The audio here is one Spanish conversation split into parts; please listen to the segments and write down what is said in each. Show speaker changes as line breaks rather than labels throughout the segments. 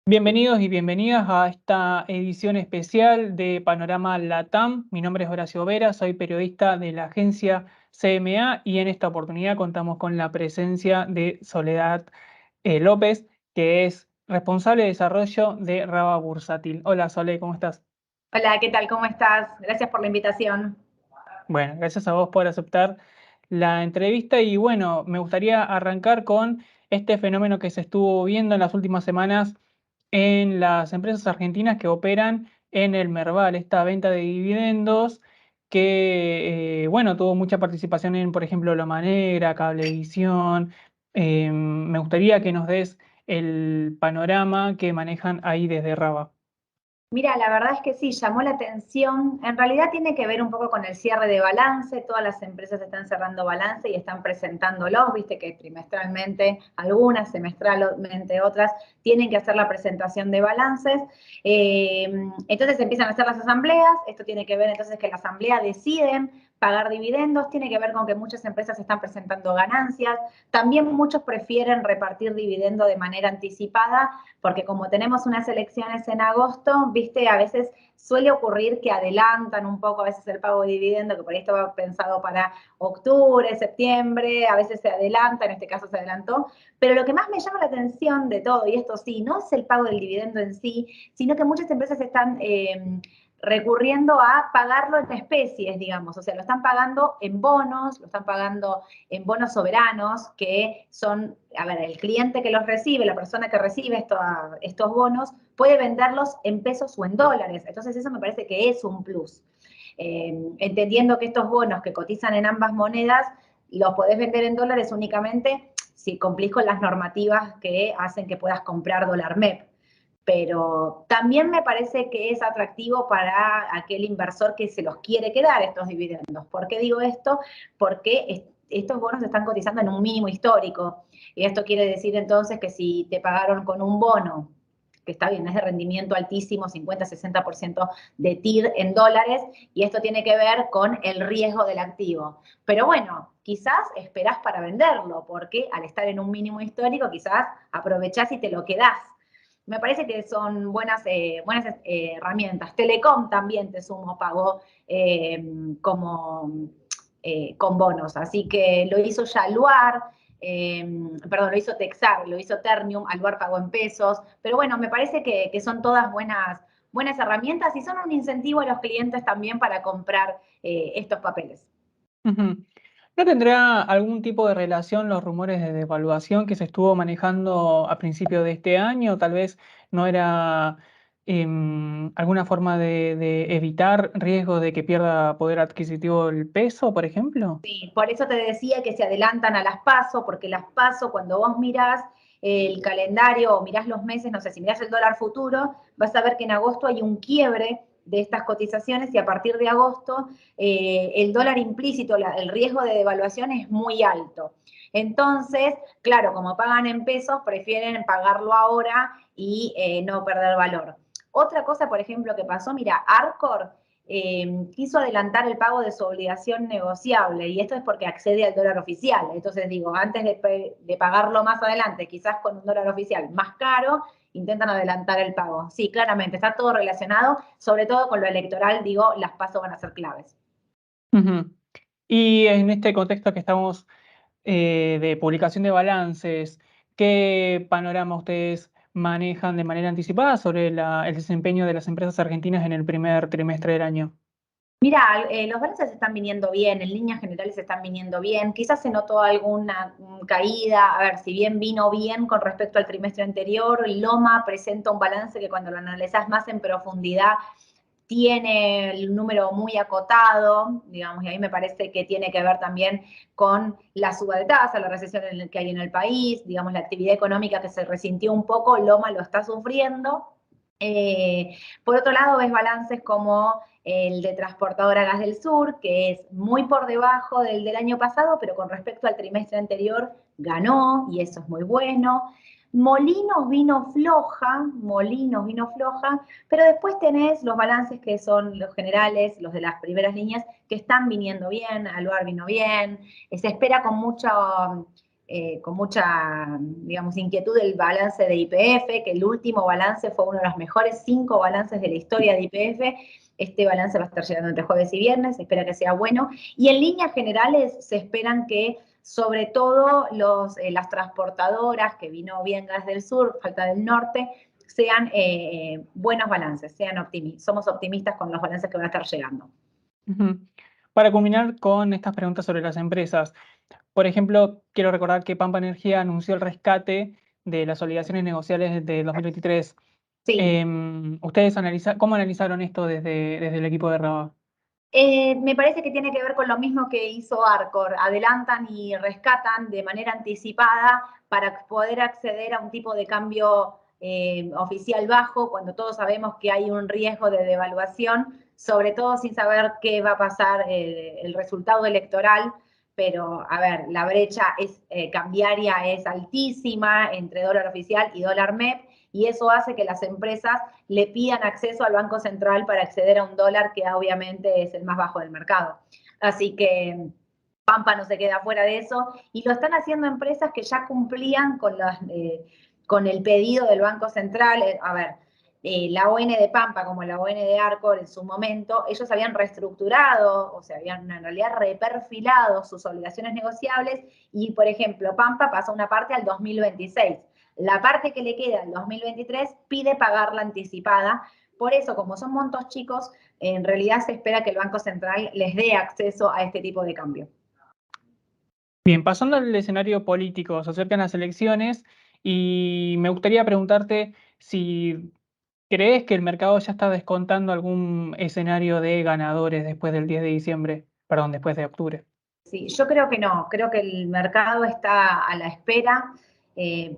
Bienvenidos y bienvenidas a esta edición especial de Panorama Latam. Mi nombre es Horacio Vera, soy periodista de la agencia CMA y en esta oportunidad contamos con la presencia de Soledad López, que es responsable de desarrollo de Raba Bursátil. Hola Sole, ¿cómo estás?
Hola, ¿qué tal? ¿Cómo estás? Gracias por la invitación.
Bueno, gracias a vos por aceptar la entrevista y bueno, me gustaría arrancar con este fenómeno que se estuvo viendo en las últimas semanas en las empresas argentinas que operan en el Merval, esta venta de dividendos que, bueno, tuvo mucha participación en, por ejemplo, Loma Negra, Cablevisión. Me gustaría que nos des el panorama que manejan ahí desde Raba.
Mira, la verdad es que sí, llamó la atención. En realidad tiene que ver un poco con el cierre de balance. Todas las empresas están cerrando balance y están presentándolos. Viste que trimestralmente, algunas, semestralmente otras, tienen que hacer la presentación de balances. Entonces empiezan a hacer las asambleas. Esto tiene que ver entonces que la asamblea deciden pagar dividendos. Tiene que ver con que muchas empresas están presentando ganancias. También muchos prefieren repartir dividendo de manera anticipada porque como tenemos unas elecciones en agosto, viste, a veces suele ocurrir que adelantan un poco a veces el pago de dividendo, que por ahí estaba pensado para octubre, septiembre, a veces se adelanta, en este caso se adelantó, pero lo que más me llama la atención de todo, y esto sí, no es el pago del dividendo en sí, sino que muchas empresas están recurriendo a pagarlo en especies, digamos, o sea, lo están pagando en bonos, lo están pagando en bonos soberanos, que son, a ver, el cliente que los recibe, la persona que recibe estos bonos, puede venderlos en pesos o en dólares. Entonces eso me parece que es un plus. Entendiendo que estos bonos que cotizan en ambas monedas, los podés vender en dólares únicamente si cumplís con las normativas que hacen que puedas comprar dólar MEP. Pero también me parece que es atractivo para aquel inversor que se los quiere quedar estos dividendos. ¿Por qué digo esto? Porque estos bonos están cotizando en un mínimo histórico. Y esto quiere decir entonces que si te pagaron con un bono, que está bien, es de rendimiento altísimo, 50-60% de TIR en dólares, y esto tiene que ver con el riesgo del activo. Pero bueno, quizás esperás para venderlo, porque al estar en un mínimo histórico, quizás aprovechás y te lo quedás. Me parece que son buenas herramientas. Telecom también, te sumo, pagó con bonos, así que lo hizo Yaluar, perdón, lo hizo Texar, lo hizo Ternium, Aluar pagó en pesos, pero bueno, me parece que son todas buenas herramientas y son un incentivo a los clientes también para comprar estos papeles.
Ujú. ¿No tendrá algún tipo de relación los rumores de devaluación que se estuvo manejando a principio de este año? Tal vez no era alguna forma de evitar riesgo de que pierda poder adquisitivo el peso, por ejemplo.
Sí, por eso te decía que se adelantan a las PASO, porque las PASO, cuando vos mirás el calendario o mirás los meses, no sé, si mirás el dólar futuro, vas a ver que en agosto hay un quiebre de estas cotizaciones y a partir de agosto el dólar implícito, el riesgo de devaluación es muy alto. Entonces, claro, como pagan en pesos, prefieren pagarlo ahora y no perder valor. Otra cosa, por ejemplo, que pasó, mira, Arcor quiso adelantar el pago de su obligación negociable, y esto es porque accede al dólar oficial. Entonces digo, antes de pagarlo más adelante, quizás con un dólar oficial más caro, intentan adelantar el pago. Sí, claramente, está todo relacionado, sobre todo con lo electoral, digo, las pasos van a ser claves.
Ujú. Y en este contexto que estamos de publicación de balances, ¿qué panorama ustedes manejan de manera anticipada sobre el desempeño de las empresas argentinas en el primer trimestre del año?
Mira, los balances están viniendo bien, en líneas generales están viniendo bien. Quizás se notó alguna caída. A ver, si bien vino bien con respecto al trimestre anterior, Loma presenta un balance que cuando lo analizás más en profundidad tiene el número muy acotado, digamos, y ahí me parece que tiene que ver también con la suba de tasa, la recesión que hay en el país, digamos, la actividad económica que se resintió un poco, Loma lo está sufriendo. Por otro lado, ves balances como el de Transportadora Gas del Sur, que es muy por debajo del año pasado, pero con respecto al trimestre anterior ganó, y eso es muy bueno. Molinos vino floja, pero después tenés los balances que son los generales, los de las primeras líneas, que están viniendo bien, Aluar vino bien, se espera con mucho con mucha, digamos, inquietud el balance de YPF, que el último balance fue uno de los mejores 5 balances de la historia de YPF. Este balance va a estar llegando entre jueves y viernes, se espera que sea bueno. Y en líneas generales se esperan que, sobre todo, las transportadoras, que vino bien gas del sur, falta del norte, sean buenos balances, somos optimistas con los balances que van a estar llegando.
Ujú. Para culminar con estas preguntas sobre las empresas, por ejemplo, quiero recordar que Pampa Energía anunció el rescate de las obligaciones negociables de 2023.
Sí,
¿Ustedes cómo analizaron esto desde el equipo de Raba?
me parece que tiene que ver con lo mismo que hizo Arcor. Adelantan y rescatan de manera anticipada para poder acceder a un tipo de cambio oficial bajo, cuando todos sabemos que hay un riesgo de devaluación, sobre todo sin saber qué va a pasar el resultado electoral. Pero, a ver, la brecha cambiaria es altísima entre dólar oficial y dólar MEP, y eso hace que las empresas le pidan acceso al Banco Central para acceder a un dólar que obviamente es el más bajo del mercado. Así que Pampa no se queda fuera de eso, y lo están haciendo empresas que ya cumplían con el pedido del Banco Central. A ver, la ON de Pampa como la ON de Arcor en su momento, ellos habían reestructurado, o sea, habían en realidad reperfilado sus obligaciones negociables, y por ejemplo, Pampa pasa una parte al 2026. La parte que le queda en 2023 pide pagarla anticipada. Por eso, como son montos chicos, en realidad se espera que el Banco Central les dé acceso a este tipo de cambio.
Bien, pasando al escenario político, se acercan las elecciones y me gustaría preguntarte si crees que el mercado ya está descontando algún escenario de ganadores después del 10 de diciembre, perdón, después de octubre.
Sí, yo creo que no, creo que el mercado está a la espera.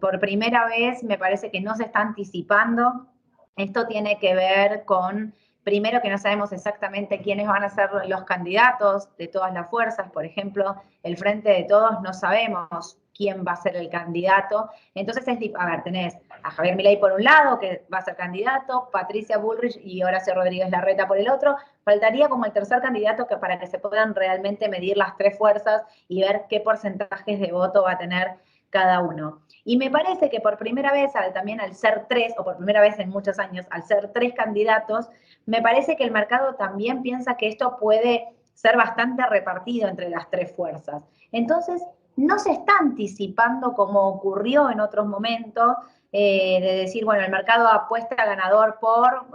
Por primera vez me parece que no se está anticipando. Esto tiene que ver con, primero, que no sabemos exactamente quiénes van a ser los candidatos de todas las fuerzas. Por ejemplo, el Frente de Todos no sabemos quién va a ser el candidato. Entonces, a ver, tenés a Javier Milei por un lado, que va a ser candidato, Patricia Bullrich y Horacio Rodríguez Larreta por el otro. Faltaría como el tercer candidato para que se puedan realmente medir las tres fuerzas y ver qué porcentajes de voto va a tener cada uno. Y me parece que por primera vez, también al ser tres, o por primera vez en muchos años, al ser tres candidatos, me parece que el mercado también piensa que esto puede ser bastante repartido entre las tres fuerzas. Entonces, no se está anticipando como ocurrió en otros momentos, de decir, bueno, el mercado apuesta ganador por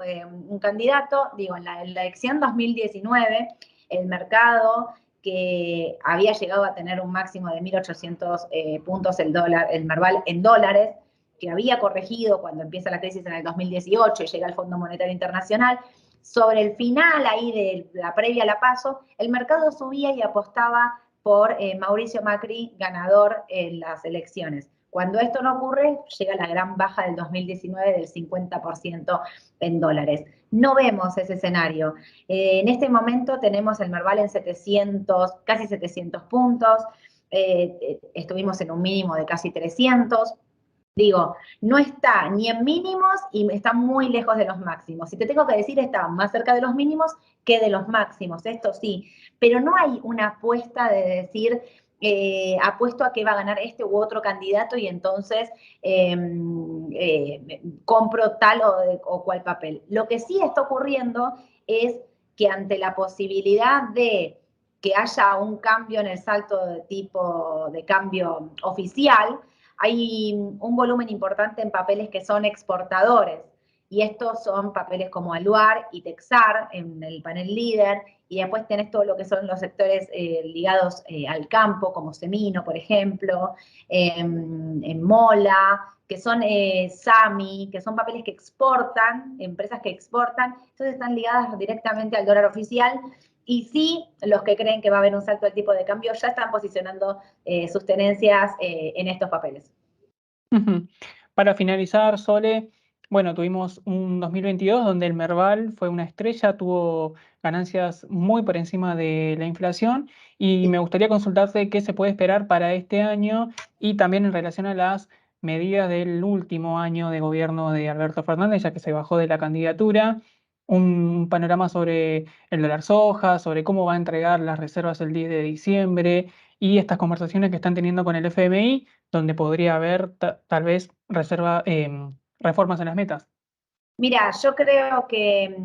un candidato. Digo, en la elección 2019, el mercado, que había llegado a tener un máximo de 1.800 puntos el Merval en dólares, que había corregido cuando empieza la crisis en el 2018 y llega el Fondo Monetario Internacional, sobre el final ahí de la previa a la PASO, el mercado subía y apostaba por Mauricio Macri ganador en las elecciones. Cuando esto no ocurre, llega la gran baja del 2019 del 50% en dólares. No vemos ese escenario. En este momento tenemos el Merval en 700, casi 700 puntos. Estuvimos en un mínimo de casi 300. Digo, no está ni en mínimos y está muy lejos de los máximos. Si te tengo que decir, está más cerca de los mínimos que de los máximos, esto sí. Pero no hay una apuesta de decir, apuesto a que va a ganar este u otro candidato y entonces compro tal o cual papel. Lo que sí está ocurriendo es que ante la posibilidad de que haya un cambio en el salto de tipo de cambio oficial, hay un volumen importante en papeles que son exportadores, y estos son papeles como Aluar y Texar en el panel líder, y después tenés todo lo que son los sectores ligados al campo, como Semino, por ejemplo, en Mola, que son SAMI, que son papeles que exportan, empresas que exportan, entonces están ligadas directamente al dólar oficial. Y sí, los que creen que va a haber un salto del tipo de cambio ya están posicionando sus tenencias en estos papeles.
Ujú. Para finalizar, Sole, bueno, tuvimos un 2022 donde el Merval fue una estrella, tuvo ganancias muy por encima de la inflación y me gustaría consultarte qué se puede esperar para este año y también en relación a las medidas del último año de gobierno de Alberto Fernández, ya que se bajó de la candidatura, un panorama sobre el dólar soja, sobre cómo va a entregar las reservas el 10 de diciembre y estas conversaciones que están teniendo con el FMI, donde podría haber tal vez reformas en las metas.
Mira, yo creo que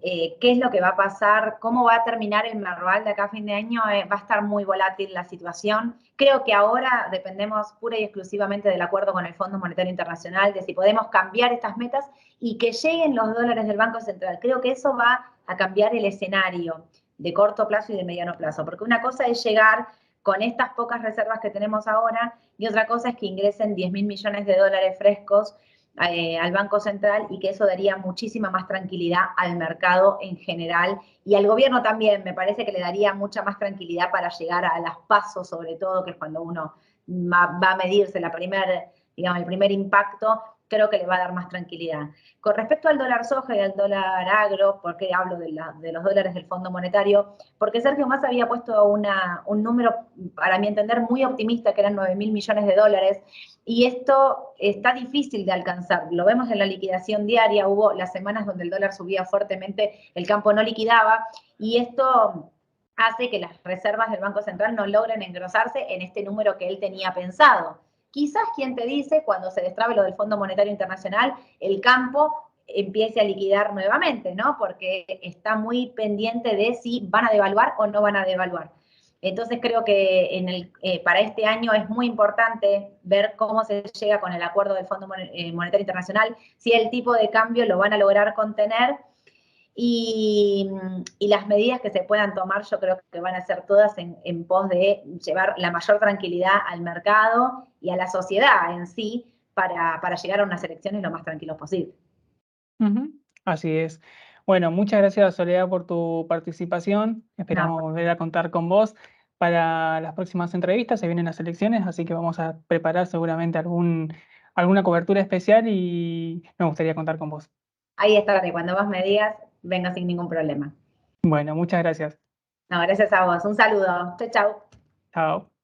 qué es lo que va a pasar, cómo va a terminar el Merval de acá a fin de año, va a estar muy volátil la situación. Creo que ahora dependemos pura y exclusivamente del acuerdo con el Fondo Monetario Internacional, de si podemos cambiar estas metas y que lleguen los dólares del Banco Central. Creo que eso va a cambiar el escenario de corto plazo y de mediano plazo, porque una cosa es llegar con estas pocas reservas que tenemos ahora y otra cosa es que ingresen 10.000 millones de dólares frescos al Banco Central y que eso daría muchísima más tranquilidad al mercado en general y al gobierno también. Me parece que le daría mucha más tranquilidad para llegar a las pasos, sobre todo, que es cuando uno va a medirse digamos, el primer impacto, creo que le va a dar más tranquilidad. Con respecto al dólar soja y al dólar agro, ¿por qué hablo de los dólares del Fondo Monetario? Porque Sergio Massa había puesto un número, para mi entender, muy optimista, que eran 9.000 millones de dólares, y esto está difícil de alcanzar. Lo vemos en la liquidación diaria, hubo las semanas donde el dólar subía fuertemente, el campo no liquidaba, y esto hace que las reservas del Banco Central no logren engrosarse en este número que él tenía pensado. Quizás quien te dice, cuando se destrabe lo del Fondo Monetario Internacional, el campo empiece a liquidar nuevamente, ¿no? Porque está muy pendiente de si van a devaluar o no van a devaluar. Entonces creo que para este año es muy importante ver cómo se llega con el acuerdo del Fondo Monetario Internacional, si el tipo de cambio lo van a lograr contener y, y las medidas que se puedan tomar yo creo que van a ser todas en pos de llevar la mayor tranquilidad al mercado y a la sociedad en sí para llegar a unas elecciones lo más tranquilos posible.
Ujú, así es. Bueno, muchas gracias, Soledad, por tu participación.
No,
Esperamos volver a contar con vos para las próximas entrevistas. Se vienen las elecciones, así que vamos a preparar seguramente alguna cobertura especial y me gustaría contar con vos.
ahí estaré, cuando vos me digas, venga sin ningún problema.
Bueno, muchas gracias.
No, gracias a vos. Un saludo. Chau, chau.
Chao.